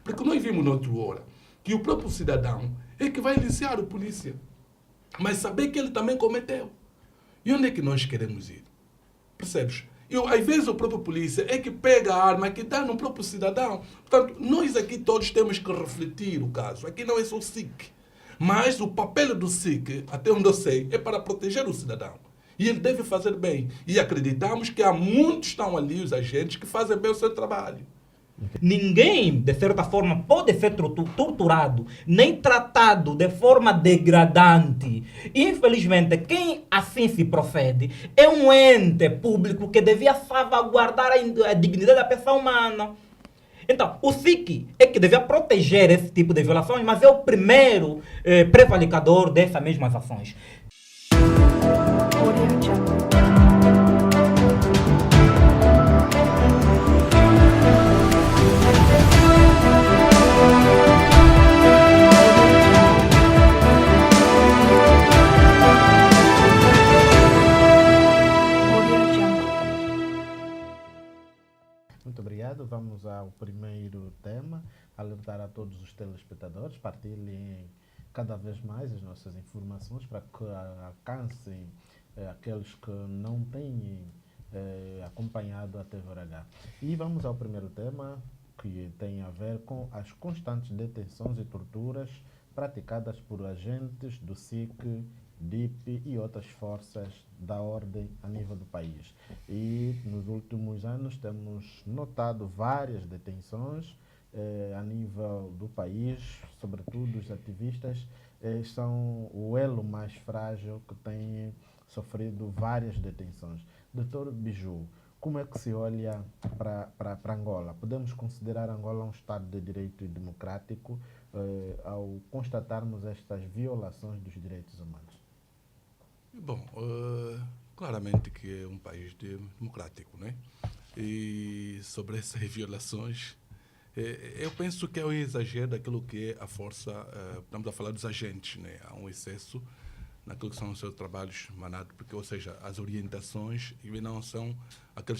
Porque nós vimos noutra hora que o próprio cidadão é que vai iniciar o polícia. Mas saber que ele também cometeu. E onde é que nós queremos ir? Percebes? E às vezes o próprio polícia é que pega a arma que dá no próprio cidadão. Portanto, nós aqui todos temos que refletir o caso. Aqui não é só o SIC. Mas o papel do SIC, até onde eu sei, é para proteger o cidadão. E ele deve fazer bem. E acreditamos que há muitos estão ali, os agentes, que fazem bem o seu trabalho. Ninguém, de certa forma, pode ser torturado, nem tratado de forma degradante. Infelizmente, quem assim se procede é um ente público que devia salvaguardar a dignidade da pessoa humana. Então, o SIC é que devia proteger esse tipo de violações, mas é o primeiro prevaricador dessas mesmas ações. Muito obrigado. Vamos ao primeiro tema. Alertar a todos os telespectadores, partilhem cada vez mais as nossas informações para que alcancem aqueles que não têm acompanhado a TVRH. E vamos ao primeiro tema, que tem a ver com as constantes detenções e torturas praticadas por agentes do SIC, DIP e outras forças da ordem a nível do país. E nos últimos anos temos notado várias detenções a nível do país, sobretudo os ativistas são o elo mais frágil que tem sofrido várias detenções. Dr. Biju, como é que se olha para Angola? Podemos considerar Angola um Estado de direito e democrático ao constatarmos estas violações dos direitos humanos? Bom, claramente que é um país democrático, né? E sobre essas violações, eu penso que é um exagero daquilo que é a força, estamos a falar dos agentes, né? Há um excesso naquilo que são os seus trabalhos manados, porque, ou seja, as orientações não são aquilo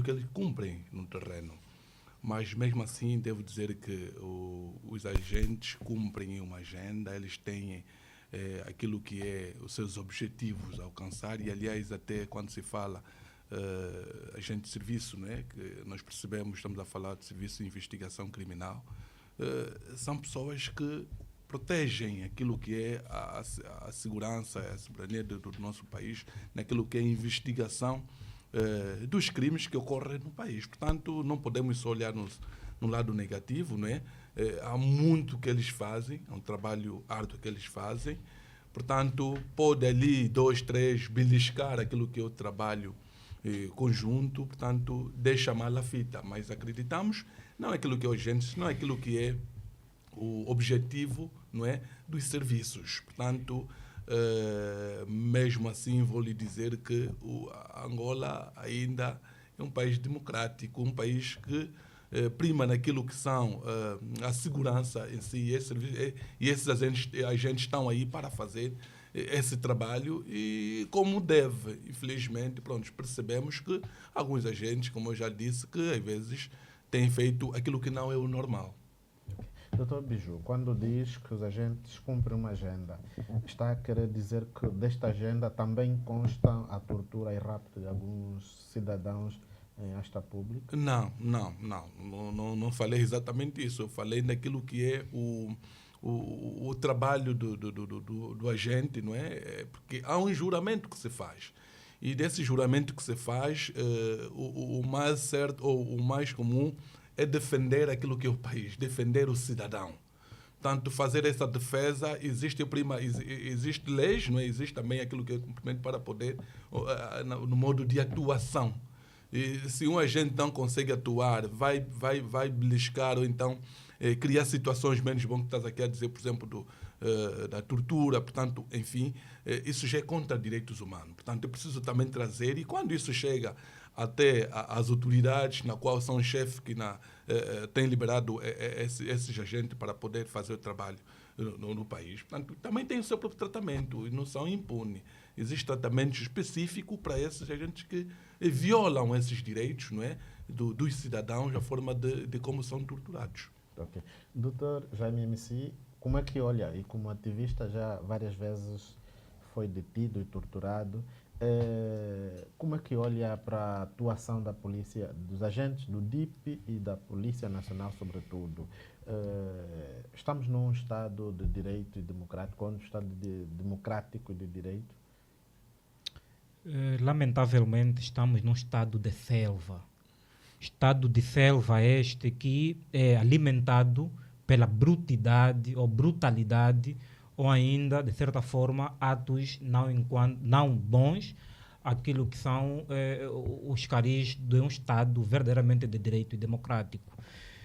que eles cumprem no terreno. Mas, mesmo assim, devo dizer que os agentes cumprem uma agenda, eles têm aquilo que é os seus objetivos a alcançar, e, aliás, até quando se fala agente de serviço, né, que nós percebemos, estamos a falar de serviço de investigação criminal, são pessoas que protegem aquilo que é a segurança, a soberania do nosso país, naquilo que é a investigação dos crimes que ocorrem no país. Portanto, não podemos só olhar no lado negativo, não é? Há muito que eles fazem, é um trabalho árduo que eles fazem. Portanto, pode ali 2, 3 beliscar aquilo que é o trabalho conjunto, portanto, deixa mal a fita. Mas acreditamos, não é aquilo que é urgente, não é aquilo que é o objetivo, não é, dos serviços. Portanto, mesmo assim, vou lhe dizer que a Angola ainda é um país democrático, um país que prima naquilo que são a segurança em si, e esses agentes estão aí para fazer esse trabalho e como deve. Infelizmente, pronto, percebemos que alguns agentes, como eu já disse, que às vezes têm feito aquilo que não é o normal. Doutor Biju, quando diz que os agentes cumprem uma agenda, está a querer dizer que desta agenda também consta a tortura e rapto de alguns cidadãos em asta pública? Não falei exatamente isso. Eu falei naquilo que é o trabalho do agente, não é? Porque há um juramento que se faz. E desse juramento que se faz, o mais certo ou o mais comum é defender aquilo que é o país, defender o cidadão. Portanto, fazer essa defesa, existe leis, não é? Existe também aquilo que é o cumprimento para poder, no modo de atuação. E se um agente não consegue atuar, vai beliscar ou então criar situações menos boas que estás aqui a dizer, por exemplo, da tortura, portanto, enfim, isso já é contra direitos humanos. Portanto, eu preciso também trazer, e quando isso chega até as autoridades, na qual são chefes que têm liberado esses agentes para poder fazer o trabalho no país. Portanto, também tem o seu próprio tratamento e não são impunes. Existe tratamento específico para esses agentes que violam esses direitos, não é, dos cidadãos, a forma de como são torturados. Okay. Doutor Jaime MC, como é que olha, e como ativista já várias vezes foi detido e torturado, como é que olha para a atuação da polícia, dos agentes do DIP e da Polícia Nacional, sobretudo? Estamos num Estado de direito e democrático, ou num Estado democrático e de direito? Lamentavelmente, estamos num estado de selva. Estado de selva este que é alimentado pela brutalidade ou brutalidade ou ainda, de certa forma, atos não bons, aquilo que são os caris de um Estado verdadeiramente de direito e democrático.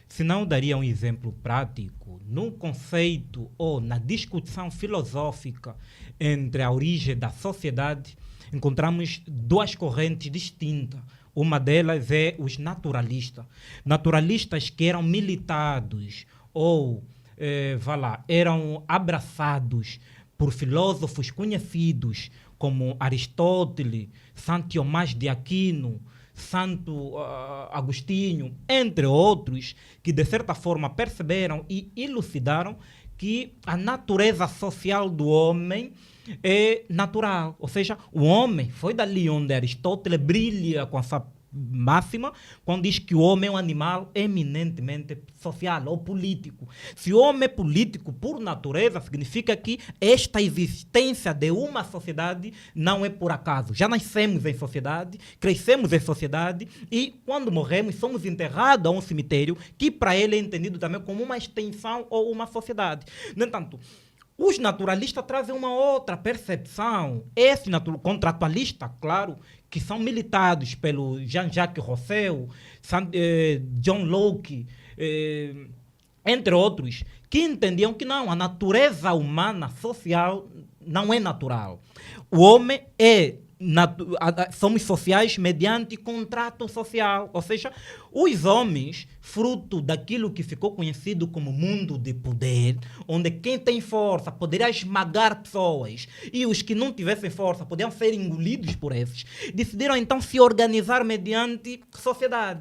Se não daria um exemplo prático, no conceito ou na discussão filosófica entre a origem da sociedade, encontramos duas correntes distintas. Uma delas é os naturalistas. Naturalistas que eram militados ou eram abraçados por filósofos conhecidos como Aristóteles, Santo Tomás de Aquino, Santo Agostinho, entre outros, que de certa forma perceberam e elucidaram que a natureza social do homem é natural. Ou seja, o homem, foi dali onde Aristóteles brilha com essa máxima, quando diz que o homem é um animal eminentemente social ou político. Se o homem é político por natureza, significa que esta existência de uma sociedade não é por acaso. Já nascemos em sociedade, crescemos em sociedade e quando morremos somos enterrados a um cemitério que para ele é entendido também como uma extensão ou uma sociedade. No entanto, os naturalistas trazem uma outra percepção. Esse contratualista, claro, que são militados pelo Jean-Jacques Rousseau, John Locke, entre outros, que entendiam que não, a natureza humana social não é natural. O homem somos sociais mediante contrato social, ou seja, os homens, fruto daquilo que ficou conhecido como mundo de poder, onde quem tem força poderia esmagar pessoas e os que não tivessem força podiam ser engolidos por esses, decidiram então se organizar mediante sociedade,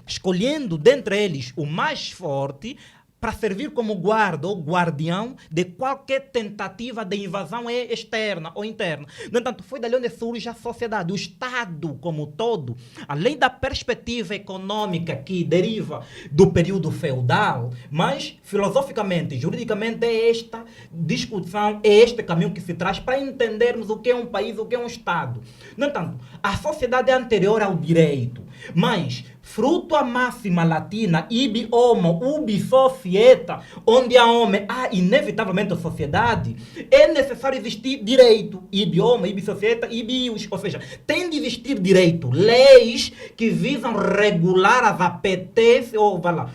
escolhendo dentre eles o mais forte para servir como guarda ou guardião de qualquer tentativa de invasão externa ou interna. No entanto, foi dali onde surge a sociedade, o Estado como todo, além da perspectiva econômica que deriva do período feudal, mas filosoficamente, juridicamente, é esta discussão, é este caminho que se traz para entendermos o que é um país, o que é um Estado. No entanto, a sociedade é anterior ao direito, mas fruto a máxima latina, ibi homo, ubi societa, onde há homem, há inevitavelmente sociedade, é necessário existir direito, ibi homo, ibi societa, ibi ius, ou seja, tem de existir direito, leis que visam regular as apetências,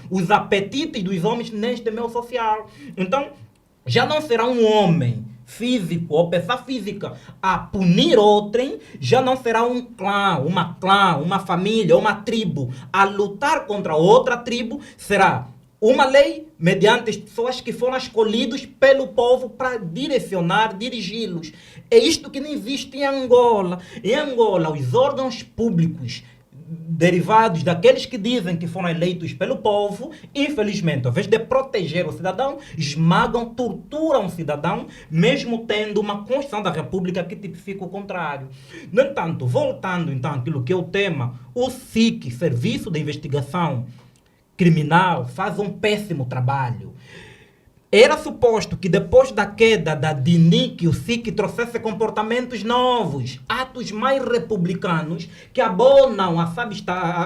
os apetites dos homens neste meio social. Então, já não será um homem físico ou pessoa física a punir outrem, já não será um clã, uma família, uma tribo a lutar contra outra tribo, será uma lei mediante as pessoas que foram escolhidas pelo povo para direcionar, dirigi-los. É isto que não existe em Angola. Em Angola, os órgãos públicos derivados daqueles que dizem que foram eleitos pelo povo, infelizmente, ao invés de proteger o cidadão, esmagam, torturam o cidadão, mesmo tendo uma Constituição da República que tipifica o contrário. No entanto, voltando então àquilo que é o tema, o SIC, Serviço de Investigação Criminal, faz um péssimo trabalho. Era suposto que depois da queda da DINIC, o SIC trouxesse comportamentos novos, atos mais republicanos que abonam a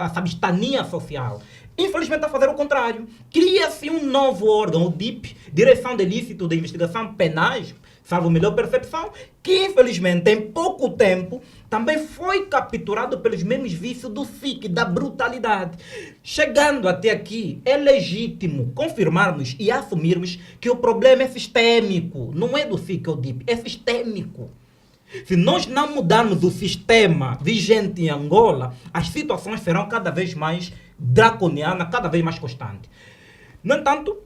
sabistania social. Infelizmente, a fazer o contrário. Cria-se um novo órgão, o DIP, Direção de Ilícito de Investigação Penais, salvo melhor percepção, que infelizmente em pouco tempo também foi capturado pelos mesmos vícios do SIC, da brutalidade. Chegando até aqui, é legítimo confirmarmos e assumirmos que o problema é sistêmico, não é do SIC ou DIP, é sistêmico. Se nós não mudarmos o sistema vigente em Angola, as situações serão cada vez mais draconianas, cada vez mais constantes. No entanto,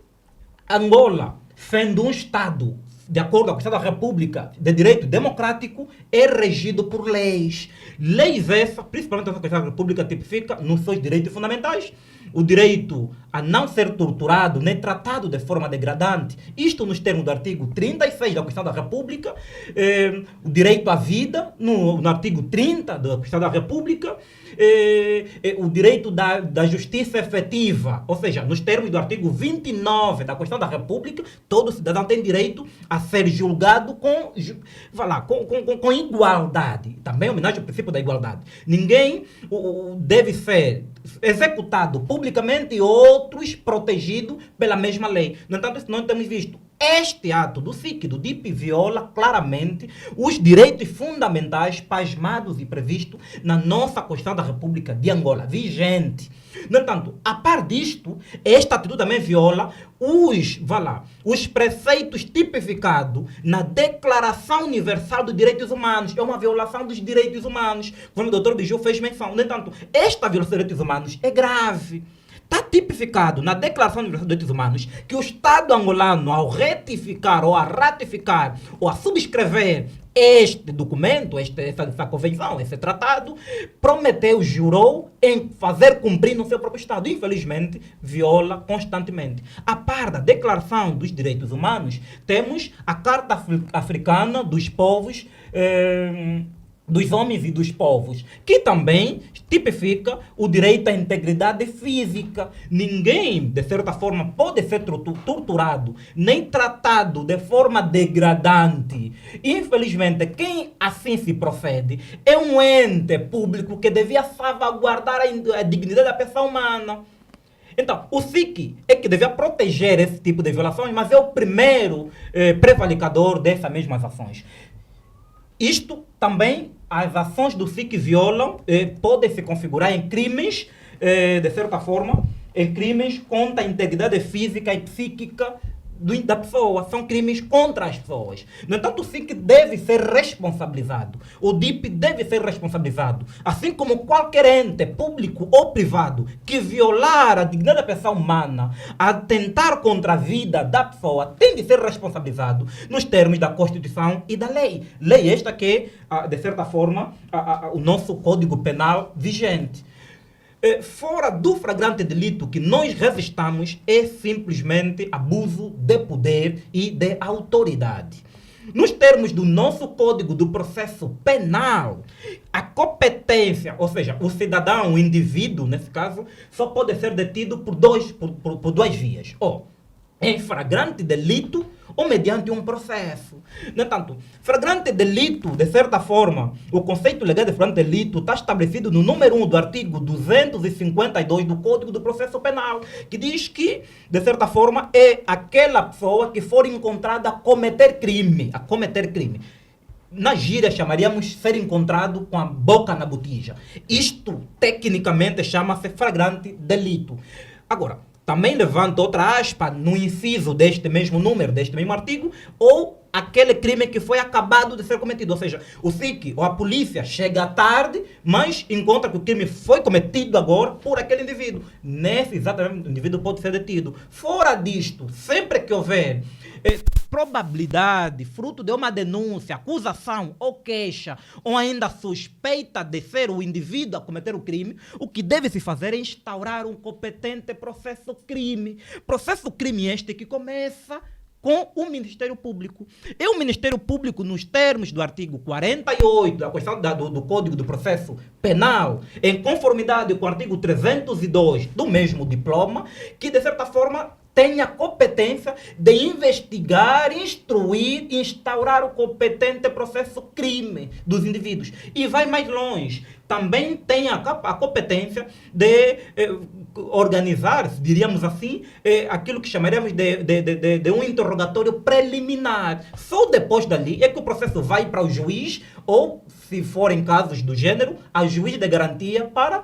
Angola, sendo um Estado de acordo com a Constituição da República de direito democrático, é regido por leis. Leis essas, principalmente a Constituição da República tipifica nos seus direitos fundamentais, o direito a não ser torturado nem tratado de forma degradante. Isto nos termos do artigo 36 da Constituição da República, o direito à vida, no artigo 30 da Constituição da República, o direito da justiça efetiva, ou seja, nos termos do artigo 29 da Constituição da República, todo cidadão tem direito a ser julgado com igualdade. Também homenagem ao princípio da igualdade. Ninguém deve ser executado publicamente e outros protegidos pela mesma lei. No entanto, nós temos visto este ato do SIC, do DIP, viola claramente os direitos fundamentais pasmados e previstos na nossa Constituição da República de Angola, vigente. No entanto, a par disto, esta atitude também viola os preceitos tipificados na Declaração Universal dos Direitos Humanos. É uma violação dos direitos humanos, como o doutor Biju fez menção. No entanto, esta violação dos direitos humanos é grave. Está tipificado na Declaração Universal dos Direitos Humanos que o Estado angolano, ao retificar ou a ratificar ou a subscrever este documento, essa convenção, esse tratado, prometeu, jurou em fazer cumprir no seu próprio Estado. Infelizmente, viola constantemente. A par da Declaração dos Direitos Humanos, temos a Carta Africana dos Povos, dos homens e dos povos, que também tipifica o direito à integridade física. Ninguém, de certa forma, pode ser torturado, nem tratado de forma degradante. Infelizmente, quem assim se procede é um ente público que devia salvaguardar a dignidade da pessoa humana. Então, o SIC é que devia proteger esse tipo de violações, mas é o primeiro prevalicador dessas mesmas ações. Isto também, as ações do SIC violam, podem se configurar em crimes, de certa forma, em crimes contra a integridade física e psíquica da pessoa. São crimes contra as pessoas. No entanto, o SIC deve ser responsabilizado. O DIP deve ser responsabilizado. Assim como qualquer ente, público ou privado, que violar a dignidade da pessoa humana, atentar contra a vida da pessoa, tem de ser responsabilizado nos termos da Constituição e da lei. Lei esta que é, de certa forma, o nosso Código Penal vigente. Fora do flagrante delito que nós resistamos é simplesmente abuso de poder e de autoridade. Nos termos do nosso Código do Processo Penal, a competência, ou seja, o cidadão, o indivíduo, nesse caso, só pode ser detido por duas vias. Ou em flagrante delito ou mediante um processo. No entanto, flagrante delito, de certa forma, o conceito legal de flagrante delito está estabelecido no número 1 do artigo 252 do Código do Processo Penal, que diz que, de certa forma, é aquela pessoa que for encontrada a cometer crime. Na gíria chamaríamos ser encontrado com a boca na botija. Isto, tecnicamente, chama-se flagrante delito. Agora, também levanta outra aspa no inciso deste mesmo número, deste mesmo artigo, ou aquele crime que foi acabado de ser cometido. Ou seja, o SIC ou a polícia chega tarde, mas encontra que o crime foi cometido agora por aquele indivíduo. Nesse exatamente o indivíduo pode ser detido. Fora disto, sempre que houver probabilidade, fruto de uma denúncia, acusação ou queixa, ou ainda suspeita de ser o indivíduo a cometer o crime, o que deve se fazer é instaurar um competente processo crime. Processo crime este que começa com o Ministério Público. E o Ministério Público, nos termos do artigo 48 da Constituição do Código do Processo Penal, em conformidade com o artigo 302 do mesmo diploma, que de certa forma tem a competência de investigar, instruir, instaurar o competente processo crime dos indivíduos. E vai mais longe. Também tem a competência de organizar, diríamos assim, aquilo que chamaremos de um interrogatório preliminar. Só depois dali é que o processo vai para o juiz, ou, se for em casos do gênero, a juiz de garantia para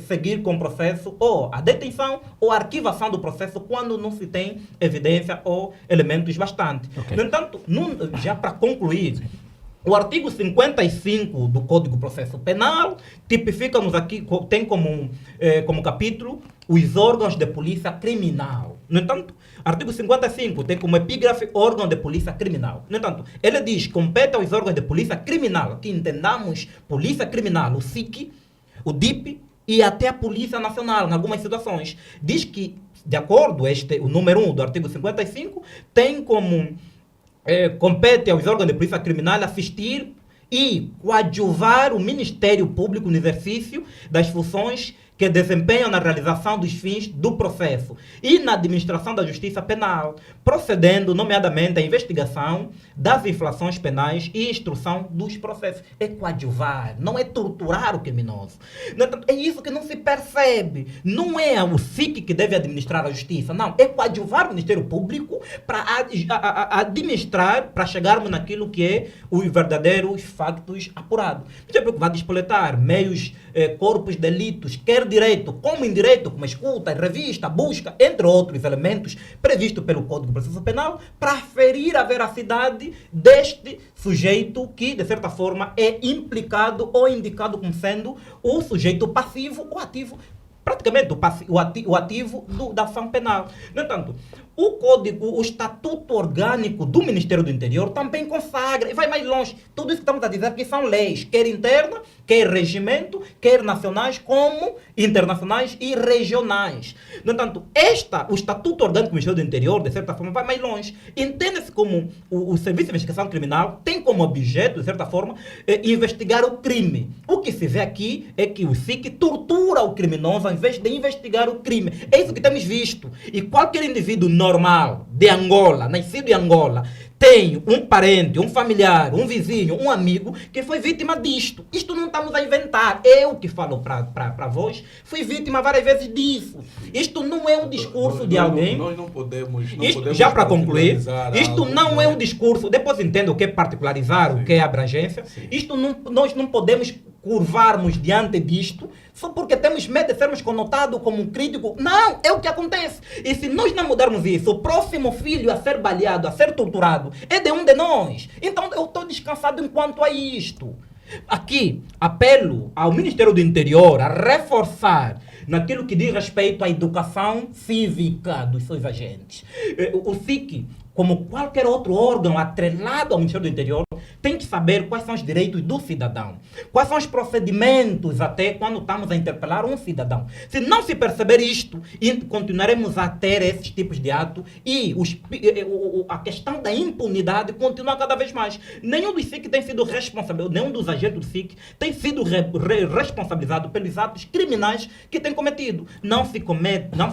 seguir com o processo, ou a detenção ou a arquivação do processo quando não se tem evidência ou elementos bastantes. Okay. No entanto, já para concluir, o artigo 55 do Código de Processo Penal tipifica-nos aqui, tem como capítulo os órgãos de polícia criminal. No entanto, artigo 55 tem como epígrafe órgão de polícia criminal. No entanto, ele diz que compete aos órgãos de polícia criminal, que entendamos polícia criminal, o SIC, o DIP e até a Polícia Nacional, em algumas situações. Diz que, de acordo, o número 1 do artigo 55, tem como compete aos órgãos de polícia criminal assistir e coadjuvar o Ministério Público no exercício das funções que desempenham na realização dos fins do processo e na administração da justiça penal, procedendo, nomeadamente, à investigação das infrações penais e instrução dos processos. É coadjuvar, não é torturar o criminoso. É isso que não se percebe. Não é o SIC que deve administrar a justiça, não. É coadjuvar o Ministério Público para administrar, para chegarmos naquilo que é os verdadeiros factos apurados. Não é preocupado de despoletar meios corpos de delitos, quer direito como indireito, como escuta, revista, busca, entre outros elementos previstos pelo Código de Processo Penal, para ferir a veracidade deste sujeito que, de certa forma, é implicado ou indicado como sendo o sujeito passivo ou ativo, praticamente o ativo da ação penal. No entanto, o Estatuto Orgânico do Ministério do Interior também consagra, e vai mais longe, tudo isso que estamos a dizer que são leis, quer interna, quer regimento, quer nacionais, como internacionais e regionais. No entanto, o Estatuto Orgânico do Ministério do Interior, de certa forma, vai mais longe. Entende-se como o Serviço de Investigação Criminal tem como objeto, de certa forma, investigar o crime. O que se vê aqui é que o SIC tortura o criminoso ao invés de investigar o crime. É isso que temos visto. E qualquer indivíduo normal de Angola, nascido em Angola, tem um parente, um familiar, um vizinho, um amigo que foi vítima disto. Isto não estamos a inventar. Eu que falo para vós, fui vítima várias vezes disso. Isto não é um discurso de alguém. Nós não podemos já para concluir, isto algo, não é um discurso. Depois entendo o que é particularizar, sim, o que é abrangência. Sim. Isto nós não podemos curvarmos diante disto só porque temos medo de sermos conotados como um crítico. Não, é o que acontece. E se nós não mudarmos isso, o próximo filho a ser baleado, a ser torturado, é de um de nós. Então eu estou descansado enquanto a isto. Aqui, apelo ao Ministério do Interior a reforçar naquilo que diz respeito à educação cívica dos seus agentes. O SIC, como qualquer outro órgão atrelado ao Ministério do Interior, tem que saber quais são os direitos do cidadão. Quais são os procedimentos até quando estamos a interpelar um cidadão. Se não se perceber isto, continuaremos a ter esses tipos de atos e a questão da impunidade continua cada vez mais. Nenhum dos SIC tem sido responsável, nenhum dos agentes do SIC tem sido responsabilizado pelos atos criminais que tem cometido. Não se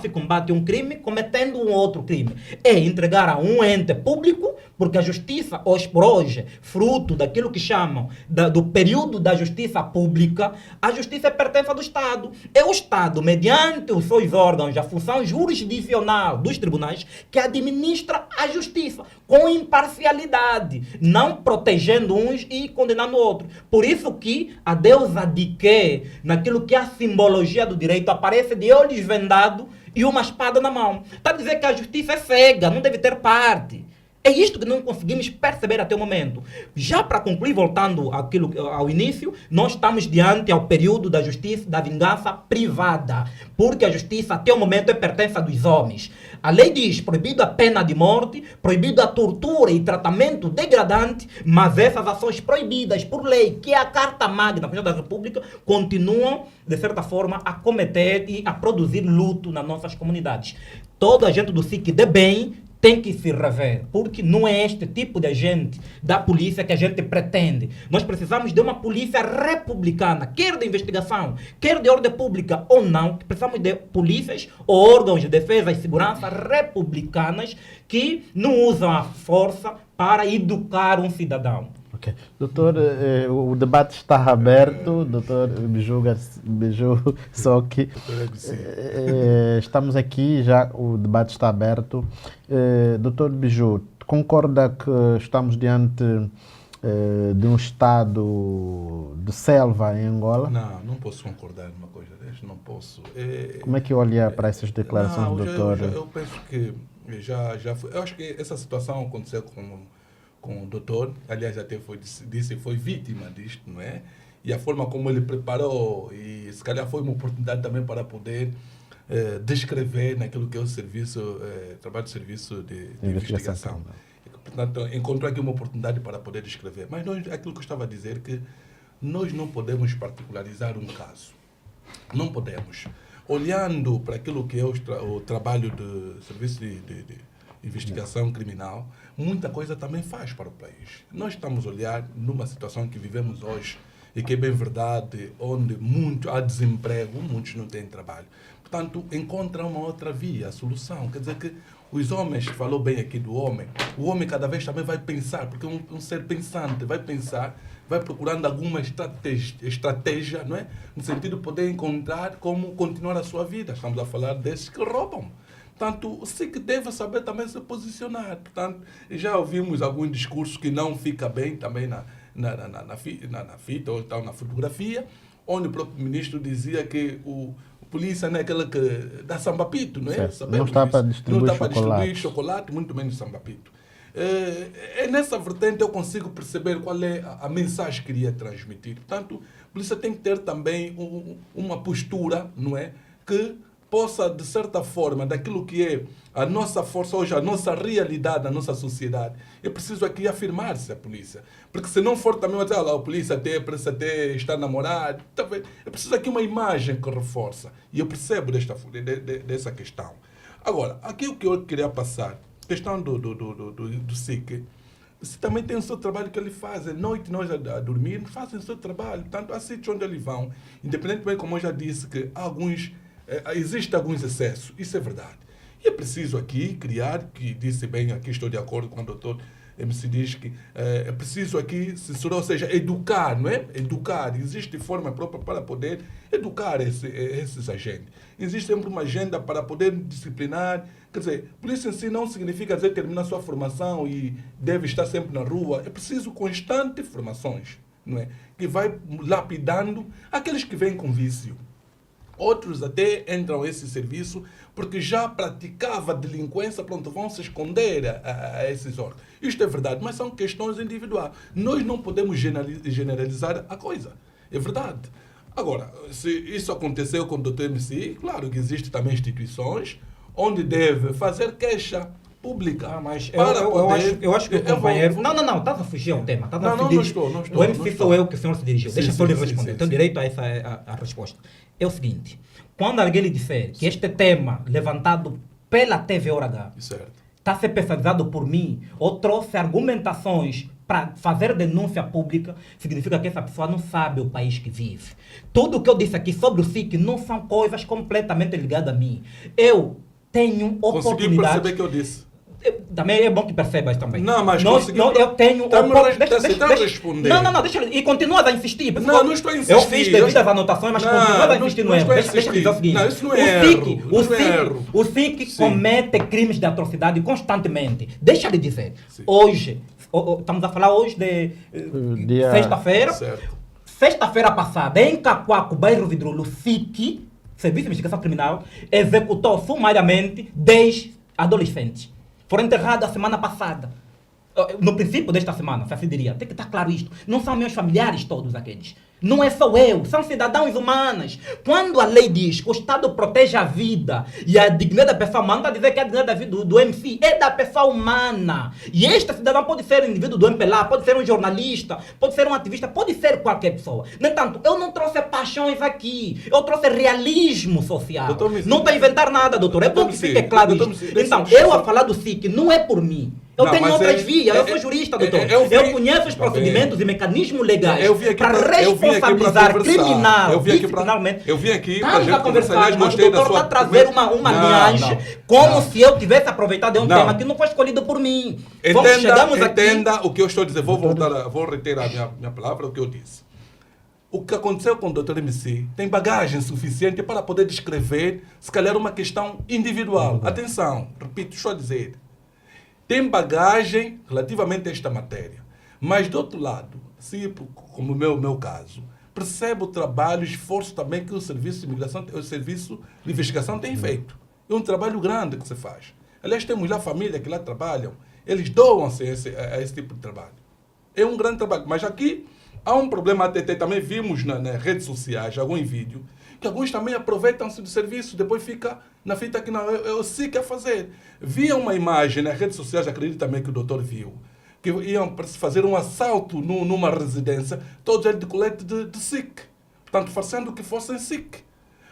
combate um crime cometendo um outro crime. É entregar a um ente público, porque a justiça, hoje por hoje, fruto daquilo que chamam do período da justiça pública, a justiça pertence ao Estado. É o Estado, mediante os seus órgãos, a função jurisdicional dos tribunais, que administra a justiça com imparcialidade, não protegendo uns e condenando outros. Por isso que a deusa Diké, naquilo que é a simbologia do direito, aparece de olhos vendados e uma espada na mão. Está a dizer que a justiça é cega, não deve ter parte. É isto que não conseguimos perceber até o momento. Já para concluir, voltando ao início, nós estamos diante ao período da justiça, da vingança privada, porque a justiça até o momento é pertença dos homens. A lei diz proibido a pena de morte, proibido a tortura e tratamento degradante, mas essas ações proibidas por lei, que é a Carta Magna da Constituição da República, continuam, de certa forma, a cometer e a produzir luto nas nossas comunidades. Todo agente do SIC de bem tem que se rever, porque não é este tipo de agente da polícia que a gente pretende. Nós precisamos de uma polícia republicana, quer de investigação, quer de ordem pública ou não. Precisamos de polícias ou órgãos de defesa e segurança republicanas que não usam a força para educar um cidadão. Ok. Doutor, o debate está aberto. Doutor Biju Soki, estamos aqui, já o debate está aberto. Doutor Biju, concorda que estamos diante de um estado de selva em Angola? Não posso concordar numa coisa desta, não posso. Como é que olha para essas declarações do doutor? Eu penso que já foi. Eu acho que essa situação aconteceu com o doutor, aliás, até foi vítima disto, não é? E a forma como ele preparou, e se calhar foi uma oportunidade também para poder descrever naquilo que é o serviço, trabalho de serviço de investigação. Portanto, encontrou aqui uma oportunidade para poder descrever. Mas aquilo que eu estava a dizer é que nós não podemos particularizar um caso. Não podemos. Olhando para aquilo que é o trabalho do Serviço de Investigação Criminal, muita coisa também faz para o país. Nós estamos a olhar numa situação que vivemos hoje, e que é bem verdade, onde há desemprego, muitos não têm trabalho. Portanto, encontra uma outra via, a solução. Quer dizer que os homens, falou bem aqui do homem, o homem cada vez também vai pensar, porque é um ser pensante, vai pensar, vai procurando alguma estratégia, não é? No sentido de poder encontrar como continuar a sua vida. Estamos a falar desses que roubam. Portanto, o SIC deve saber também se posicionar. Portanto, já ouvimos alguns discursos que não fica bem também na fita ou então na fotografia, onde o próprio ministro dizia que o polícia não é aquela que dá sambapito, não é? Não está para distribuir chocolate, muito menos sambapito. Nessa vertente eu consigo perceber qual é a mensagem que queria transmitir. Portanto, a polícia tem que ter também uma postura, não é? Que possa, de certa forma, daquilo que é a nossa força hoje, a nossa realidade, a nossa sociedade, é preciso aqui afirmar-se a polícia. Porque se não for também, dizer, a polícia parece até estar namorado, é preciso aqui uma imagem que reforça. E eu percebo dessa questão. Agora, aqui o que eu queria passar, questão do SIC, você também tem o seu trabalho que ele faz. À noite nós a dormir, fazem o seu trabalho. Tanto há sítios onde eles vão, independentemente, como eu já disse, que existem alguns excessos. Isso é verdade. E é preciso aqui criar, que disse bem, aqui estou de acordo com o doutor MC diz que é preciso aqui censurar, ou seja, educar, não é? Educar. Existe forma própria para poder educar esses agentes. Existe sempre uma agenda para poder disciplinar. Quer dizer, polícia em si não significa dizer terminar sua formação e deve estar sempre na rua. É preciso constante formações, não é? Que vai lapidando aqueles que vêm com vício. Outros até entram nesse serviço porque já praticava delinquência, pronto, vão se esconder a esses órgãos. Isto é verdade, mas são questões individuais. Nós não podemos generalizar a coisa. É verdade. Agora, se isso aconteceu com o Dr. MC, claro que existem também instituições onde deve fazer queixa pública. Mas eu acho que o companheiro... Não, estás a fugir ao tema. Não estou. O MC sou eu que o senhor se dirigiu. Deixa só lhe responder. Tenho direito a essa a resposta. É o seguinte, quando alguém lhe disser que este tema levantado pela TV Hora H está a ser pesquisado por mim ou trouxe argumentações para fazer denúncia pública, significa que essa pessoa não sabe o país que vive. Tudo o que eu disse aqui sobre o SIC não são coisas completamente ligadas a mim. Eu tenho oportunidade... Conseguiu perceber o que eu disse? Também é bom que percebas também. Não, mas eu tenho... Deixa responder. Não, deixa e continuas a insistir. Não estou a insistir. Eu fiz devido às anotações, mas continuas a insistir no erro. Deixa eu dizer o seguinte. Não, isso não é erro. O SIC comete crimes de atrocidade constantemente. Deixa de dizer. Sim. Hoje, estamos a falar hoje de sexta-feira. Sexta-feira passada, em Cacoaco, bairro Vidrolo, SIC, Serviço de Investigação Criminal, executou sumariamente 10 adolescentes. Foram enterrados a semana passada. No princípio desta semana, se assim diria. Tem que estar claro isto. Não são meus familiares todos aqueles. Não é só eu. São cidadãos humanos. Quando a lei diz que o Estado protege a vida e a dignidade da pessoa humana, não está a dizer que a dignidade do MC é da pessoa humana. E este cidadão pode ser um indivíduo do MPLA, pode ser um jornalista, pode ser um ativista, pode ser qualquer pessoa. No entanto, eu não trouxe paixões aqui. Eu trouxe realismo social. Não estou a inventar nada, doutor. É bom que fique claro isso. Então, eu a falar do SIC não é por mim. Eu tenho outras vias, eu sou jurista, doutor. Eu conheço os procedimentos e mecanismos legais para responsabilizar criminalmente. Eu vim aqui para gente conversar, mas o doutor está a trazer uma linhagem como se eu tivesse aproveitado de um tema que não foi escolhido por mim. Entenda o que eu estou a dizer. Vou reter a minha palavra, o que eu disse. O que aconteceu com o Dr. MC tem bagagem suficiente para poder descrever, se calhar, uma questão individual. Atenção, repito, estou a dizer. Tem bagagem relativamente a esta matéria. Mas, do outro lado, se, como no meu caso, percebe o trabalho, o esforço também que o Serviço de Imigração, o Serviço de Investigação tem feito. É um trabalho grande que se faz. Aliás, temos lá família que lá trabalham. Eles doam-se a esse tipo de trabalho. É um grande trabalho. Mas aqui há um problema, até também vimos nas redes sociais, algum vídeo, que alguns também aproveitam-se do serviço, depois fica na fita que não, eu sei que é fazer. Via uma imagem nas redes sociais, acredito também que o doutor viu, que iam fazer um assalto numa residência, todos eles de colete de SIC. Portanto, fazendo que fossem SIC.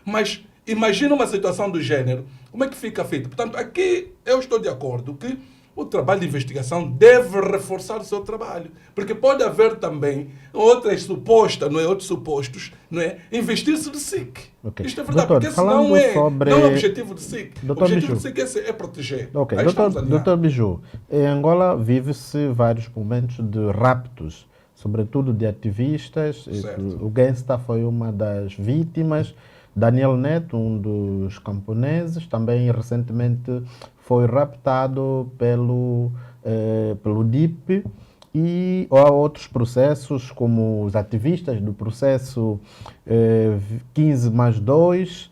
Mas imagina uma situação do gênero, como é que fica feito? Portanto, aqui eu estou de acordo que o trabalho de investigação deve reforçar o seu trabalho, porque pode haver também outros supostos, não é? Investir-se do SIC. Okay. Isto é verdade, Doutor, porque esse não é o objetivo do SIC. O objetivo do SIC é proteger. Ok, Aí estamos alinhados. doutor Biju, em Angola vive-se vários momentos de raptos, sobretudo de ativistas. Certo. O Gangsta foi uma das vítimas. Daniel Neto, um dos camponeses, também recentemente foi raptado pelo DIP. E há outros processos, como os ativistas do processo 15+2.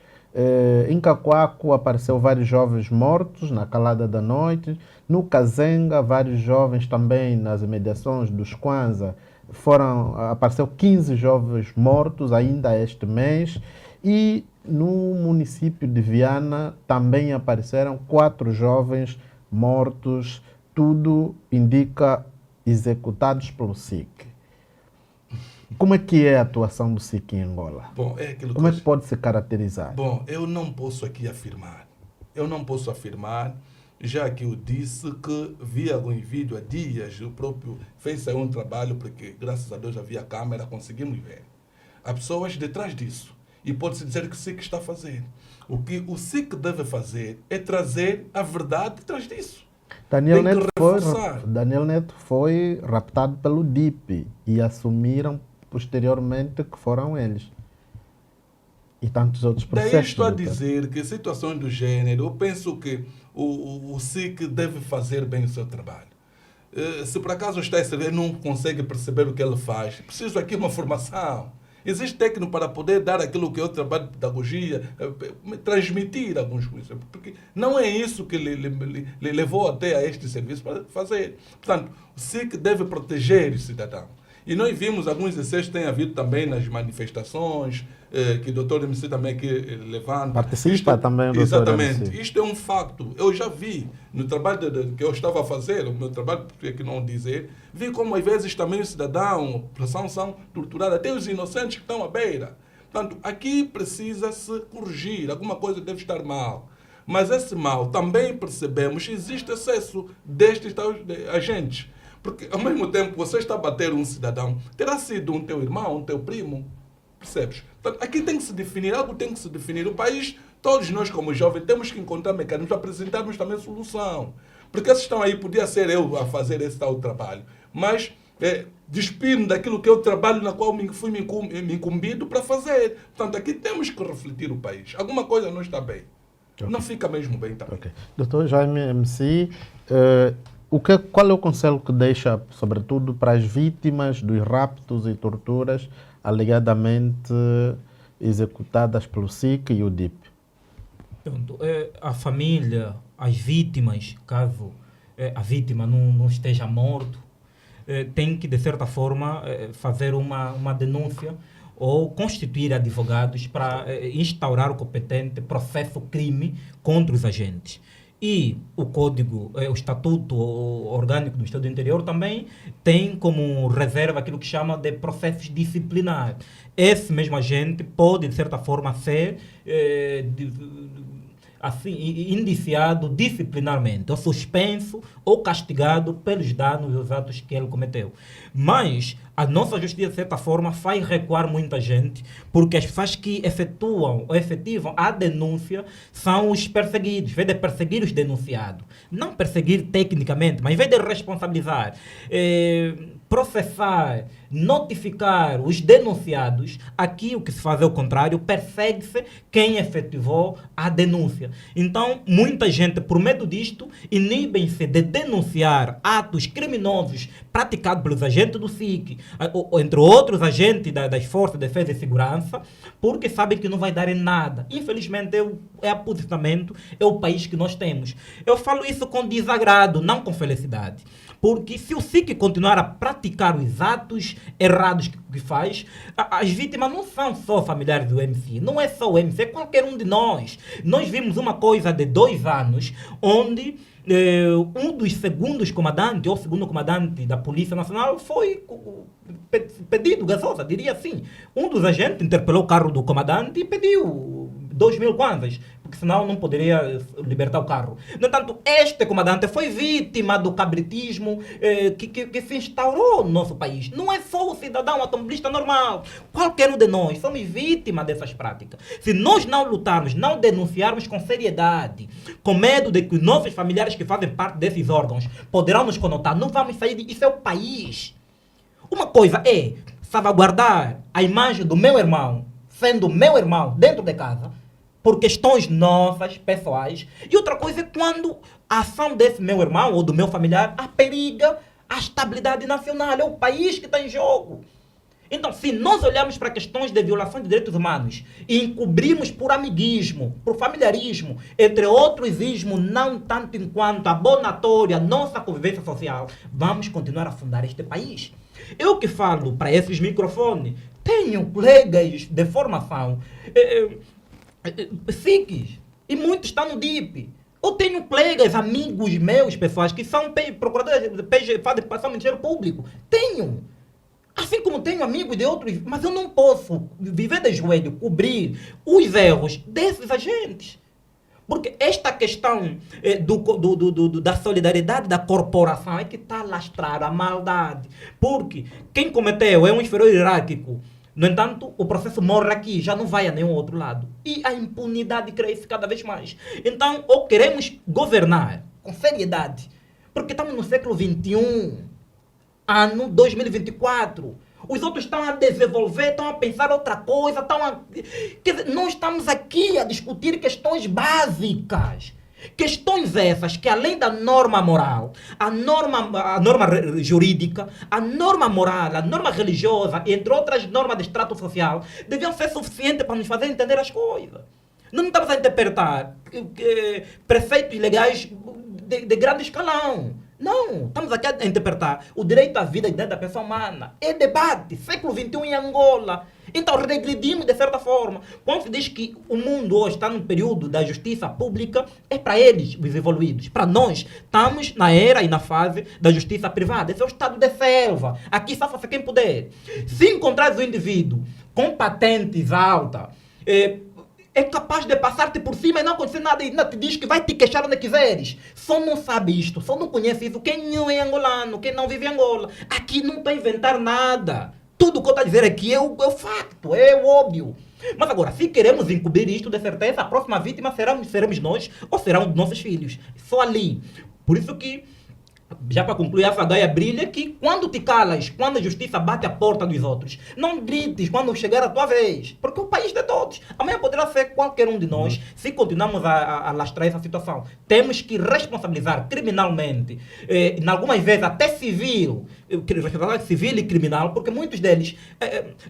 Em Cacoaco apareceu vários jovens mortos na calada da noite. No Kazenga, vários jovens também nas imediações dos Kwanza. Apareceu 15 jovens mortos ainda este mês. E no município de Viana também apareceram 4 jovens mortos. Tudo indica executados pelo SIC. Como é que é a atuação do SIC em Angola? Bom, é aquilo Como é que pode se caracterizar? Bom, eu não posso aqui afirmar. Já que eu disse que vi algum vídeo há dias, o próprio fez um trabalho, porque graças a Deus havia câmera, conseguimos ver. Há pessoas detrás disso. E pode-se dizer que o SIC está fazendo. O que o SIC deve fazer é trazer a verdade detrás disso. Daniel Neto foi raptado pelo DIP e assumiram posteriormente que foram eles. E tantos outros processos. Daí estou a dizer que situações do gênero, eu penso que o SIC deve fazer bem o seu trabalho. Se por acaso está a servir, não consegue perceber o que ele faz, preciso aqui de uma formação. Existe técnico para poder dar aquilo que é o trabalho de pedagogia, transmitir alguns conhecimentos, porque não é isso que lhe levou até a este serviço para fazer. Portanto, o SIC deve proteger o cidadão. E nós vimos alguns excessos que têm havido também nas manifestações, que o doutor MC também aqui levanta. Participa também o doutor Exatamente. MC. Isto é um facto. Eu já vi no trabalho que eu estava a fazer, o meu trabalho, por que não dizer, vi como às vezes também o cidadão, a população são torturados, até os inocentes que estão à beira. Portanto, aqui precisa-se corrigir, alguma coisa deve estar mal. Mas esse mal também percebemos que existe excesso destes agentes. Porque, ao mesmo tempo, você está a bater um cidadão, terá sido um teu irmão, um teu primo, percebes? Portanto, aqui tem que se definir, algo tem que se definir. O país, todos nós como jovens, temos que encontrar mecanismos para apresentarmos também solução. Porque esses estão aí, podia ser eu a fazer esse tal trabalho. Mas despir-me daquilo que é o trabalho na qual fui me incumbido para fazer. Portanto, aqui temos que refletir o país. Alguma coisa não está bem. Okay. Não fica mesmo bem também. Okay. Doutor Jaime MC, qual é o conselho que deixa, sobretudo, para as vítimas dos raptos e torturas alegadamente executadas pelo SIC e o DIP? A família, as vítimas, caso a vítima não esteja morto, tem que, de certa forma, fazer uma denúncia ou constituir advogados para instaurar o competente processo crime contra os agentes. E o Código, o Estatuto Orgânico do Estado do Interior também tem como reserva aquilo que chama de processos disciplinares. Esse mesmo agente pode, de certa forma, ser indiciado disciplinarmente, ou suspenso, ou castigado pelos danos e os atos que ele cometeu. Mas a nossa justiça, de certa forma, faz recuar muita gente, porque as pessoas que efetivam a denúncia são os perseguidos. Em vez de perseguir os denunciados, não perseguir tecnicamente, mas em vez de responsabilizar, processar, notificar os denunciados, aqui o que se faz é o contrário, persegue-se quem efetivou a denúncia. Então, muita gente, por medo disto, inibem-se de denunciar atos criminosos praticados pelos agentes do SIC, entre outros agentes das Forças de Defesa e Segurança, porque sabem que não vai dar em nada. Infelizmente, é o posicionamento, é o país que nós temos. Eu falo isso com desagrado, não com felicidade. Porque se o SIC continuar a praticar os atos errados que faz, as vítimas não são só familiares do MC, não é só o MC, é qualquer um de nós. Nós vimos uma coisa de 2 anos, onde um dos segundos comandantes, ou segundo comandante da Polícia Nacional, foi pedido gasosa, diria assim. Um dos agentes interpelou o carro do comandante e pediu 2.000 kwanzas, porque senão não poderia libertar o carro. No entanto, este comandante foi vítima do cabritismo que se instaurou no nosso país. Não é só o cidadão automobilista normal. Qualquer um de nós somos vítima dessas práticas. Se nós não lutarmos, não denunciarmos com seriedade, com medo de que nossos familiares que fazem parte desses órgãos poderão nos conotar, não vamos sair disso. Isso é o país. Uma coisa é salvaguardar a imagem do meu irmão, sendo meu irmão dentro de casa, por questões nossas, pessoais. E outra coisa é quando a ação desse meu irmão ou do meu familiar aperiga a estabilidade nacional. É o país que está em jogo. Então, se nós olharmos para questões de violação de direitos humanos e encobrimos por amiguismo, por familiarismo, entre outros ismos, não tanto enquanto abonatória nossa convivência social, vamos continuar a afundar este país. Eu que falo para esses microfones, tenho colegas de formação, psiques, e muitos estão no DIP. Eu tenho colegas, amigos meus, pessoas que são procuradores, fazem Ministério Público. Tenho. Assim como tenho amigos de outros, mas eu não posso viver de joelho, cobrir os erros desses agentes. Porque esta questão da solidariedade da corporação é que está a lastrar a maldade. Porque quem cometeu é um inferior hierárquico. No entanto, o processo morre aqui, já não vai a nenhum outro lado. E a impunidade cresce cada vez mais. Então, ou queremos governar com seriedade, porque estamos no século XXI, ano 2024. Os outros estão a desenvolver, estão a pensar outra coisa, Quer dizer, nós estamos aqui a discutir questões básicas. Questões essas que, além da norma moral, a norma jurídica, a norma moral, a norma religiosa, entre outras normas de extrato social, deviam ser suficientes para nos fazer entender as coisas. Não estamos a interpretar preceitos legais de grande escalão. Não, estamos aqui a interpretar o direito à vida e direito da pessoa humana. É debate, século XXI em Angola. Então regredimos de certa forma. Quando se diz que o mundo hoje está num período da justiça pública, é para eles, os evoluídos. Para nós, estamos na era e na fase da justiça privada. Esse é o estado de selva. Aqui safa-se quem puder. Se encontrares um indivíduo com patentes altas, é capaz de passar-te por cima e não acontecer nada e não te diz que vai te queixar onde quiseres. Só não sabe isto, só não conhece isso quem não é angolano, quem não vive em Angola. Aqui não está a inventar nada. Tudo que eu estou a dizer aqui é o facto, é o óbvio. Mas agora, se queremos encobrir isto, de certeza, a próxima vítima seremos nós ou serão nossos filhos. Só ali. Por isso que, já para concluir, a fagaia brilha que quando te calas, quando a justiça bate a porta dos outros, não grites quando chegar a tua vez, porque o país é de todos. Amanhã poderá ser qualquer um de nós se continuarmos a lastrar essa situação. Temos que responsabilizar criminalmente, em algumas vezes até civil e criminal, porque muitos deles